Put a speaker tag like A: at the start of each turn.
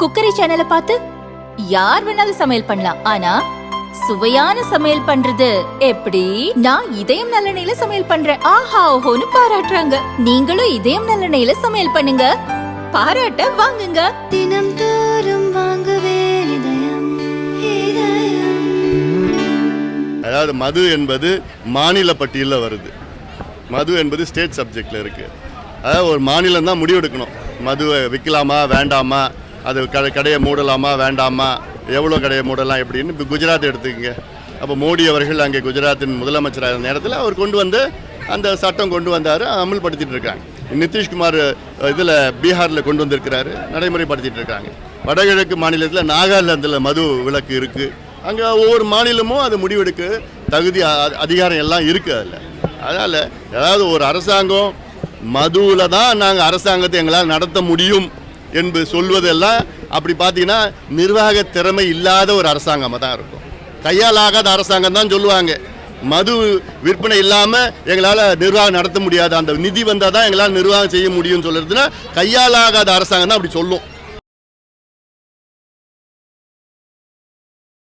A: Cookery சேனலை பார்த்து யார் வேணாலும் சமையல் பண்ணலாம். ஆனா சுவையான சமையல் பண்றது எப்படி? நான் இதயம் நல்லெண்ணெயில சமையல் பண்றேன். ஆஹா ஓஹோன்னு பாராட்டுறாங்க. நீங்களும் இதயம் நல்லெண்ணெயில சமையல் பண்ணுங்க, பாராட்ட வாங்குங்க.
B: தினம் தோறும் வாங்குவே இதயம்.
C: அதாவது மது என்பது மாநில பட்டியலில் வருது. மது என்பது ஸ்டேட் சப்ஜெக்டில் இருக்குது. அதாவது ஒரு மாநிலம் தான் முடிவெடுக்கணும், மதுவை விற்கலாமா வேண்டாமா, அது கடையை மூடலாமா வேண்டாமா, எவ்வளோ கடையை மூடலாம் எப்படின்னு. இப்போ குஜராத் எடுத்துக்கங்க. அப்போ மோடி அவர்கள் அங்கே குஜராத்தின் முதலமைச்சராக நேரத்தில் அவர் கொண்டு வந்து அந்த சட்டம் கொண்டு வந்தார், அமல்படுத்திட்டு இருக்காங்க. நிதிஷ்குமார் இதில் பீகாரில் கொண்டு வந்திருக்கிறாரு, நடைமுறைப்படுத்திட்டு இருக்காங்க. வடகிழக்கு மாநிலத்தில் நாகாலாந்தில் மது விலக்கு இருக்குது. அங்கே ஒவ்வொரு மாநிலமும் அது முடிவெடுக்க தகுதி அதிகாரம் எல்லாம் இருக்குது அதில். அதனால் ஏதாவது ஒரு அரசாங்கம் மதுவில் தான் நாங்கள் அரசாங்கத்தை எங்களால் நடத்த முடியும் என்று சொல்வதெல்லாம் அப்படி பார்த்தீங்கன்னா நிர்வாக திறமை இல்லாத ஒரு அரசாங்கமாக தான் இருக்கும். கையால் ஆகாத அரசாங்கம் தான் சொல்லுவாங்க. மது விற்பனை இல்லாமல் எங்களால் நிர்வாகம் நடத்த முடியாது, அந்த நிதி வந்தால் தான் எங்களால் நிர்வாகம் செய்ய முடியும்னு சொல்கிறதுனா கையால் ஆகாத அரசாங்கம் தான் அப்படி சொல்லும்.